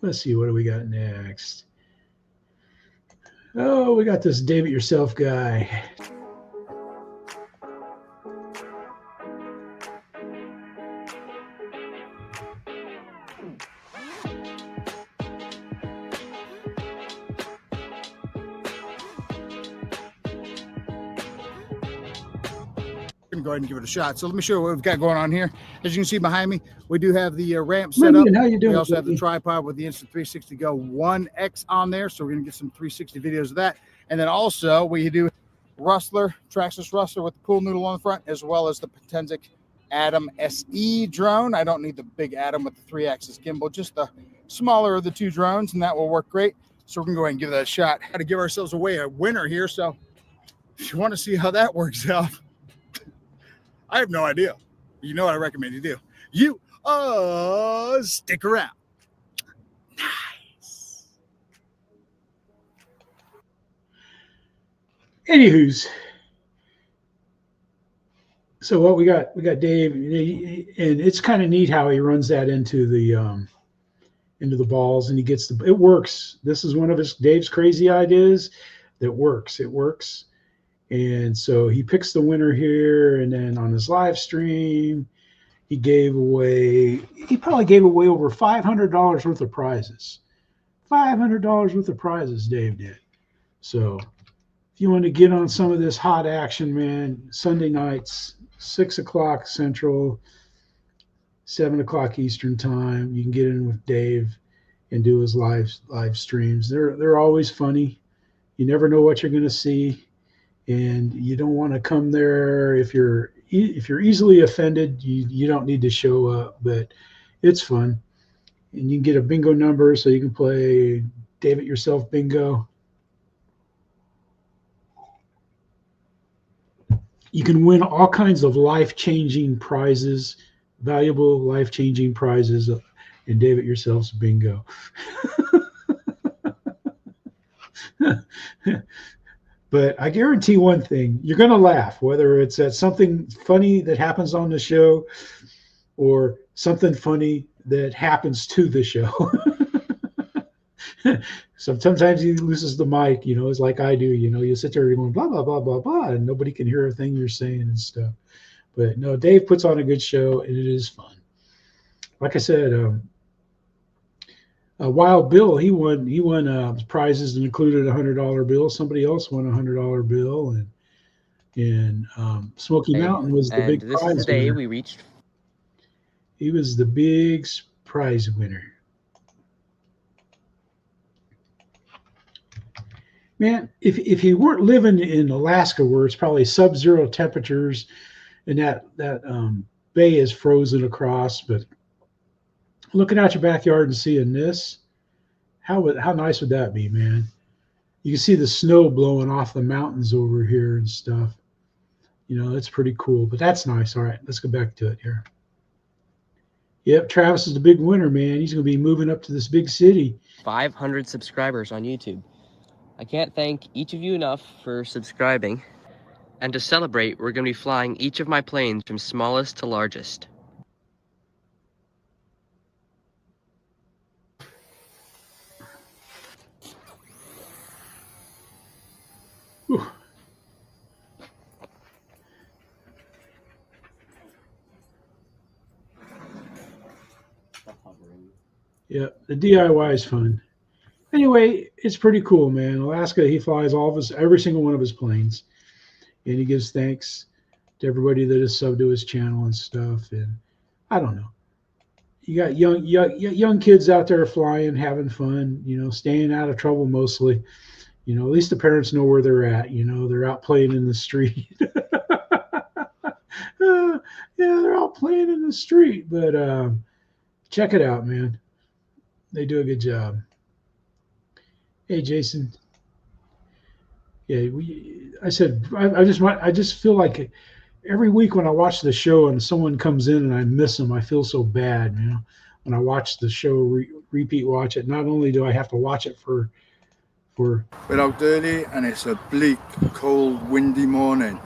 Let's see, what do we got next? Oh, we got this David Yourself guy. Go ahead and give it a shot. So let me show you what we've got going on here. As you can see behind me, we do have the ramp set up. How you doing? We also have the tripod with the Instant 360 Go 1X on there. So we're going to get some 360 videos of that. And then also we do Rustler, Traxxas Rustler with the pool noodle on the front, as well as the Potensic Atom SE drone. I don't need the big Atom with the 3-axis gimbal, just the smaller of the two drones, and that will work great. So we're gonna go ahead and give that a shot. Got to give ourselves away a winner here. So if you want to see how that works out, I have no idea. You know what I recommend you do. You stick around. Nice. Anywho's, so what we got Dave, and it's kind of neat how he runs that into the balls, and he gets it works. This is one of Dave's crazy ideas that works. It works. And so he picks the winner here, and then on his live stream, he probably gave away over $500 worth of prizes. $500 worth of prizes Dave did. So if you want to get on some of this hot action, man, Sunday nights, 6 o'clock Central, 7 o'clock Eastern time, you can get in with Dave and do his live streams. They're always funny. You never know what you're going to see, and you don't want to come there if you're easily offended. You don't need to show up, but it's fun. And you can get a bingo number so you can play Dave It Yourself bingo. You can win all kinds of life-changing prizes, valuable life-changing prizes in Dave It Yourself's bingo. But I guarantee one thing, you're going to laugh, whether it's at something funny that happens on the show or something funny that happens to the show. Sometimes he loses the mic, it's like I do, you sit there going blah, blah, blah, blah, blah, and nobody can hear a thing you're saying and stuff. But no, Dave puts on a good show, and it is fun. Like I said, Wild Bill, he won prizes that included a $100 bill. Somebody else won a $100 bill, and Smoky Mountain was the big prize winner. This is the day we reached. He was the big prize winner. Man, if you weren't living in Alaska, where it's probably sub-zero temperatures, and that bay is frozen across, but looking out your backyard and seeing this, how nice would that be, man? You can see the snow blowing off the mountains over here and stuff. It's pretty cool, but that's nice. All right, let's go back to it here. Yep, Travis is the big winner, man. He's going to be moving up to this big city. 500 subscribers on YouTube. I can't thank each of you enough for subscribing. And to celebrate, we're going to be flying each of my planes from smallest to largest. Whew. Yeah, the DIY is fun. Anyway, it's pretty cool, man. Alaska, he flies every single one of his planes, and he gives thanks to everybody that has subbed to his channel and stuff. And I don't know, you got young kids out there flying, having fun, staying out of trouble mostly. At least the parents know where they're at. They're out playing in the street. Yeah, they're out playing in the street. But check it out, man. They do a good job. Hey, Jason. Yeah, I just feel like every week when I watch the show and someone comes in and I miss them, I feel so bad, when I watch the show, repeat watch it. Not only do I have to watch it for we're out early and it's a bleak, cold, windy morning.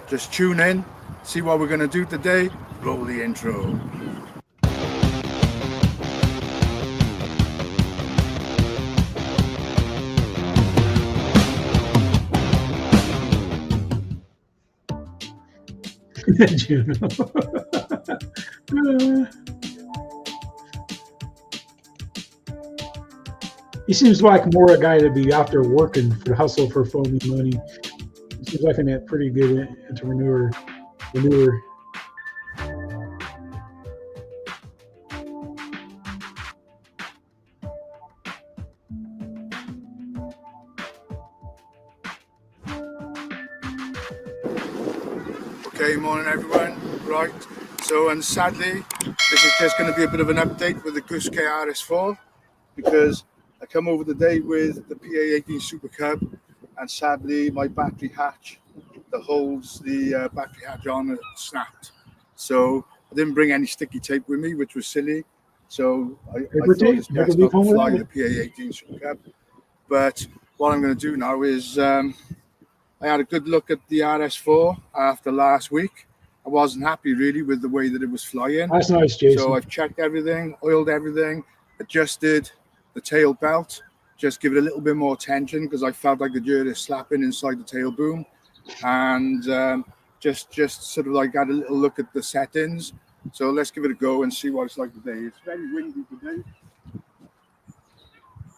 Just tune in, see what we're going to do today. Roll the intro. Juno. He seems like more a guy to be out there working for hustle for phony money. He seems like a pretty good entrepreneur. Okay, morning everyone. Right, so and sadly, this is just going to be a bit of an update with the Goose KRS4 because I come over today with the PA-18 Super Cub, and sadly my battery hatch that holds the battery hatch on it snapped. So I didn't bring any sticky tape with me, which was silly. So I thought it's best not to fly the PA-18 Super Cub. But what I'm going to do now is I had a good look at the RS4 after last week. I wasn't happy really with the way that it was flying. That's nice, Jason. So I've checked everything, oiled everything, adjusted the tail belt, just give it a little bit more tension because I felt like the heard it slapping inside the tail boom, and just sort of like had a little look at the settings. So let's give it a go and see what it's like today. It's very windy today.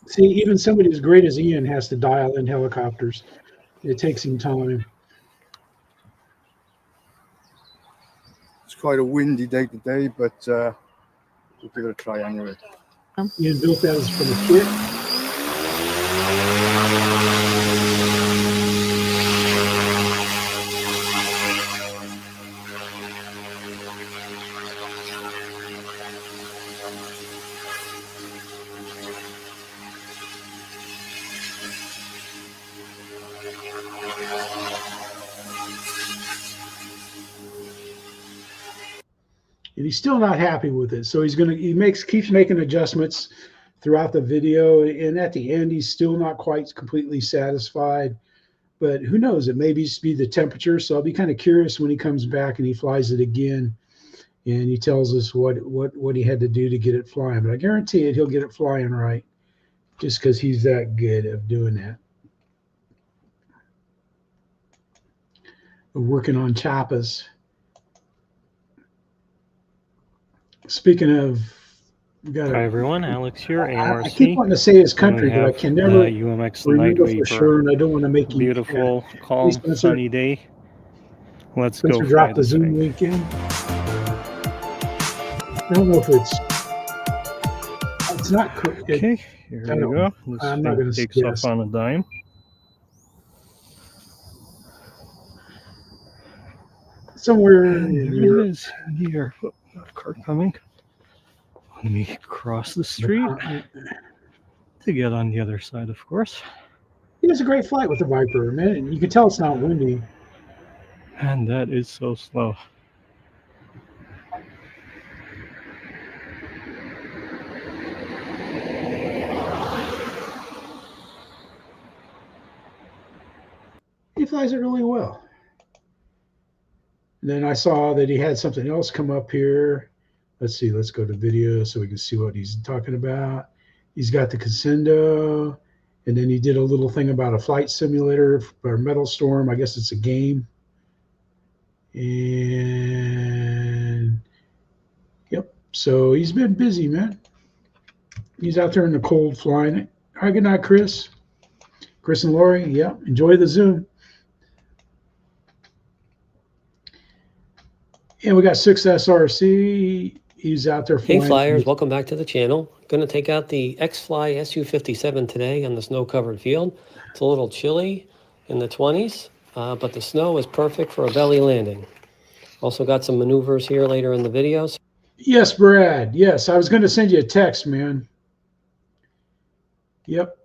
See, even somebody as great as Ian has to dial in helicopters. It takes him time. It's quite a windy day today, but we'll give it a try anyway. Ian built that as for the kit. And he's still not happy with it, so keeps making adjustments throughout the video, and at the end he's still not quite completely satisfied. But who knows, it may just be the temperature. So I'll be kind of curious when he comes back and he flies it again and he tells us what he had to do to get it flying. But I guarantee it, he'll get it flying right, just because he's that good at doing that. We're working on choppas. Speaking of, hi everyone, Alex here, AMRC. I keep wanting to say his country, but I can never UMX remember Night for sure, and I don't want to make you beautiful, calm, sunny day. Let's go. Drop the Zoom link in. I don't know if it's not. Okay, here we go. I'm not going to take off on a dime. Somewhere here it is here. Oh, car coming. Let me cross the street to get on the other side, of course. He has a great flight with the Viper, man. And you can tell it's not windy. And that is so slow. He flies it really well. And then I saw that he had something else come up here. Let's see, let's go to video so we can see what he's talking about. He's got the Crescendo, and then he did a little thing about a flight simulator for Metal Storm. I guess it's a game. And yep, so he's been busy, man. He's out there in the cold flying it. All right, good night, Chris. Chris and Lori, yeah, enjoy the Zoom. And we got 6SRC. He's out there flying. Hey flyers, welcome back to the channel. Going to take out the X-Fly Su-57 today on the snow-covered field. It's a little chilly in the 20s, but the snow is perfect for a belly landing. Also got some maneuvers here later in the videos. Yes, Brad. Yes, I was going to send you a text, man. Yep.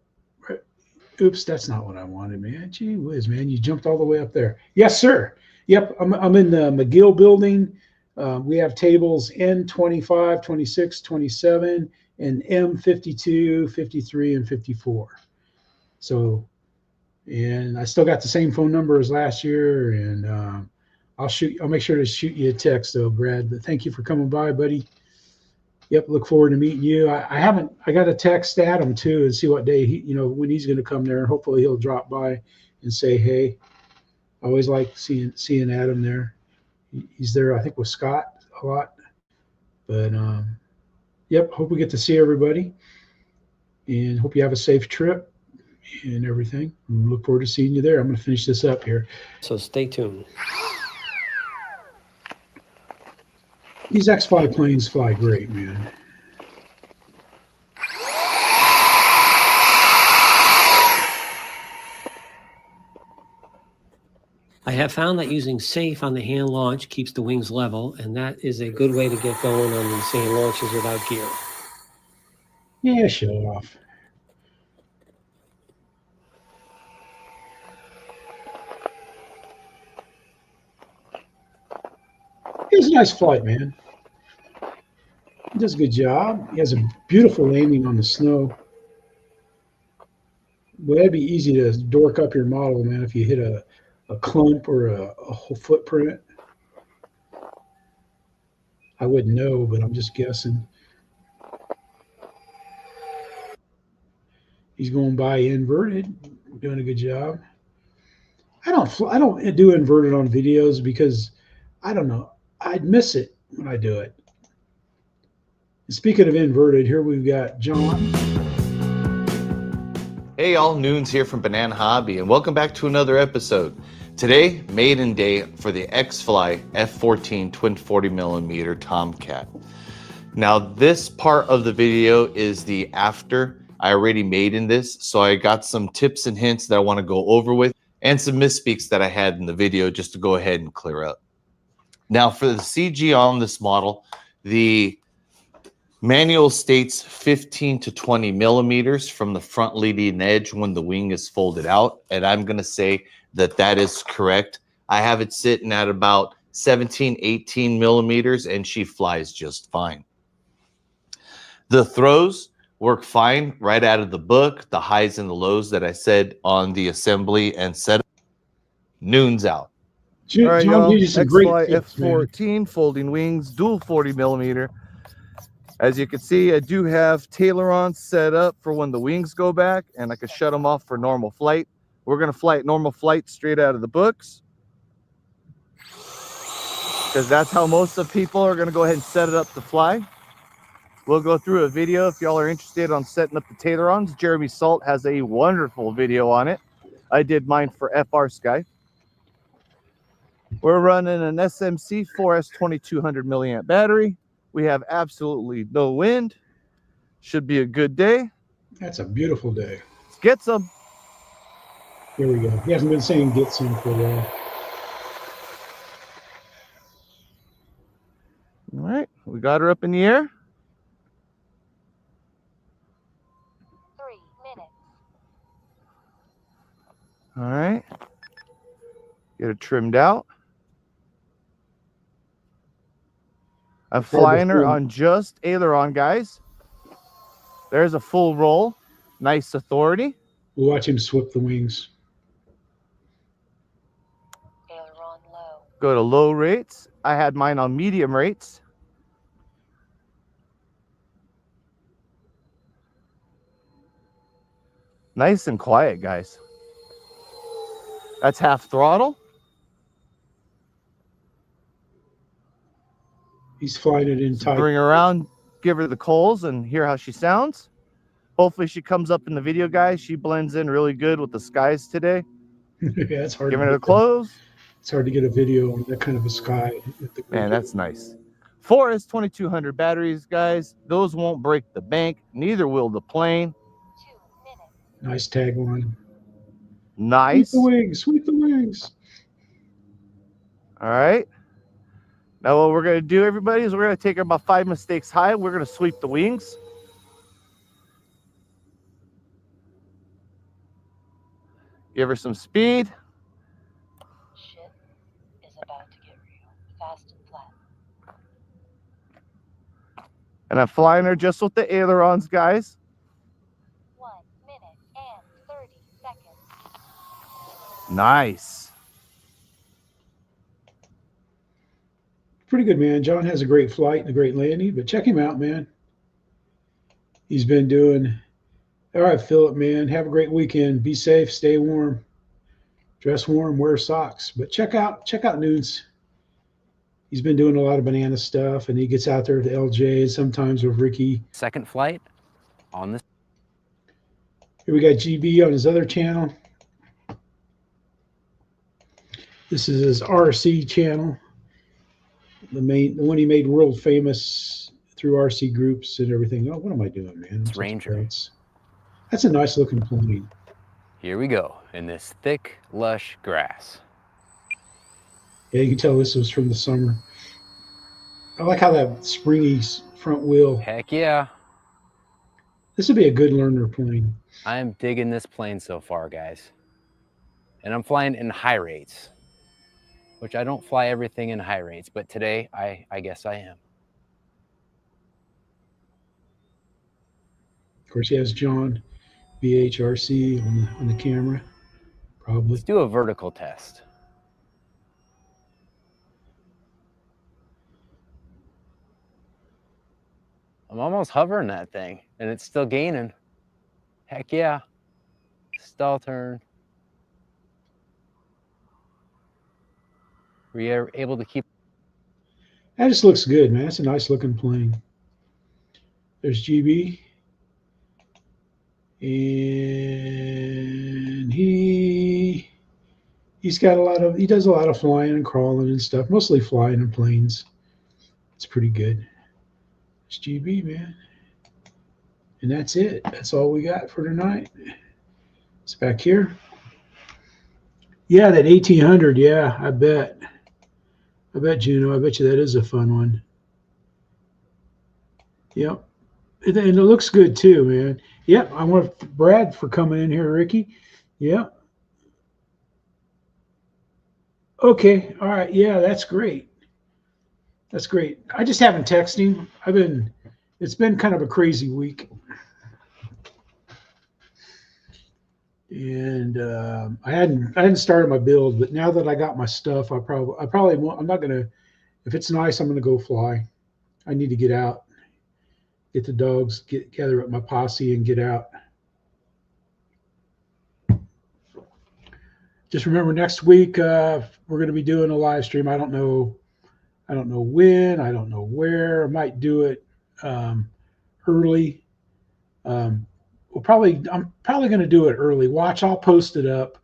Oops, that's not what I wanted, man. Gee whiz, man, you jumped all the way up there. Yes, sir. Yep, I'm in the McGill building. We have tables N25, 26, 27, and M52, 53, and 54. So, and I still got the same phone number as last year, and I'll make sure to shoot you a text though, Brad. But thank you for coming by, buddy. Yep, look forward to meeting you. I got to text Adam too and see what day when he's going to come there. Hopefully he'll drop by and say hey. I always like seeing Adam there. He's there, I think, with Scott a lot. But yep, hope we get to see everybody, and hope you have a safe trip and everything. Look forward to seeing you there. I'm going to finish this up here. So stay tuned. These X-Fly planes fly great, man. I have found that using SAFE on the hand launch keeps the wings level, and that is a good way to get going on these hand launches without gear. Yeah, show off. does a nice flight, man. He does a good job. He has a beautiful landing on the snow. Well, that'd be easy to dork up your model, man, if you hit a clump or a whole footprint. I wouldn't know, but I'm just guessing. He's going by inverted, doing a good job. I don't do inverted on videos because I don't know. I'd miss it when I do it. Speaking of inverted, here we've got John. Hey y'all, Noons here from Banana Hobby, and welcome back to another episode. Today, maiden day for the X-Fly F14 twin 40mm Tomcat. Now this part of the video is the after. I already made in this, so I got some tips and hints that I want to go over with, and some misspeaks that I had in the video just to go ahead and clear up. Now for the CG on this model, the manual states 15 to 20 millimeters from the front leading edge when the wing is folded out, and I'm going to say that that is correct. I have it sitting at about 17, 18 millimeters, and she flies just fine. The throws work fine right out of the book. The highs and the lows that I said on the assembly and setup. Noons out. All right, y'all. X-Fly F14 folding wings, dual 40mm. As you can see, I do have ailerons set up for when the wings go back, and I can shut them off for normal flight. We're going to fly normal flight straight out of the books, because that's how most of people are going to go ahead and set it up to fly. We'll go through a video if y'all are interested on setting up the ailerons. Jeremy Salt has a wonderful video on it. I did mine for FR Sky. We're running an SMC 4S 2200 milliamp battery. We have absolutely no wind. Should be a good day. That's a beautiful day. Let's get some. Here we go. He hasn't been saying get some for a while. All right, we got her up in the air. 3 minutes. All right. Get it trimmed out. I'm flying her on just aileron, guys. There's a full roll. Nice authority. We'll watch him swip the wings. Aileron low. Go to low rates. I had mine on medium rates. Nice and quiet, guys. That's half throttle. He's flying it in tight. Bring her around, give her the coals, and hear how she sounds. Hopefully she comes up in the video, guys. She blends in really good with the skies today. Yeah, it's hard. Giving her the close. It's hard to get a video on that kind of a sky. Man, that's nice. 4S 2200 batteries, guys. Those won't break the bank. Neither will the plane. 2 minutes. Nice tagline. Nice. Sweep the wings. Sweep the wings. All right. Now what we're going to do, everybody, is we're going to take her about 5 mistakes high. We're going to sweep the wings. Give her some speed. Ship is about to get real. Fast and flat. And I'm flying her just with the ailerons, guys. 1 minute and 30 seconds. Nice. Pretty good, man. John has a great flight and a great landing, but check him out, man. He's been doing. All right, Philip, man. Have a great weekend. Be safe. Stay warm. Dress warm. Wear socks. But check out Noons. He's been doing a lot of banana stuff, and he gets out there to LJ sometimes with Ricky. Second flight on this. Here we got GB on his other channel. This is his RC channel. The one he made world famous through RC groups and everything. Oh, what am I doing, man? It's Ranger. That's a nice looking plane. Here we go in this thick, lush grass. Yeah, you can tell this was from the summer. I like how that springy front wheel. Heck yeah. This would be a good learner plane. I am digging this plane so far, guys. And I'm flying in high rates. which I don't fly everything in high rates, but today I guess I am. Of course, he has John BHRC on the camera, probably. Let's do a vertical test. I'm almost hovering that thing, and it's still gaining. Heck yeah. Stall turn. Were you able to keep? That just looks good, man. That's a nice looking plane. There's GB. And he does a lot of flying and crawling and stuff, mostly flying in planes. It's pretty good. It's GB, man. And that's it. That's all we got for tonight. It's back here. Yeah, that 1800. Yeah, I bet. Juno. I bet you that is a fun one. Yep. And it looks good too, man. Yep. I want Brad for coming in here, Ricky. Yep. Okay. All right. Yeah, that's great. That's great. I just haven't texted him. It's been kind of a crazy week. And I hadn't started my build, but now that I got my stuff, I probably won't. I'm not gonna. If it's nice, I'm gonna go fly. I need to get out, get the dogs, gather up my posse, and get out. Just remember, next week we're gonna be doing a live stream. I don't know when. I don't know where. I might do it early. I'm probably going to do it early. Watch, I'll post it up,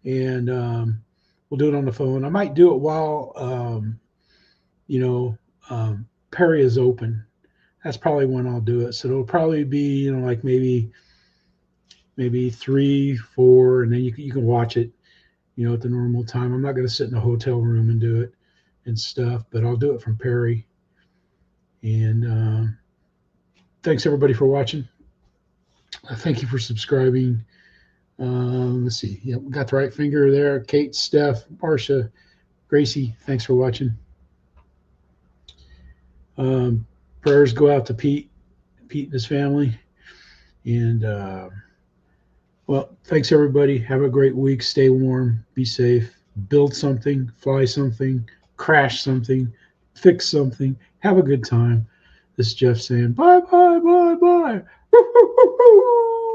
and we'll do it on the phone. I might do it while Perry is open. That's probably when I'll do it. So it'll probably be like maybe 3, 4, and then you can watch it at the normal time. I'm not going to sit in a hotel room and do it and stuff, but I'll do it from Perry. And thanks everybody for watching. Thank you for subscribing. Let's see. Yep, we got the right finger there. Kate, Steph, Marcia, Gracie, thanks for watching. Prayers go out to Pete and his family. And, well, thanks, everybody. Have a great week. Stay warm. Be safe. Build something. Fly something. Crash something. Fix something. Have a good time. This is Jeff saying bye, bye, bye, bye. Woo, woo, woo, woo.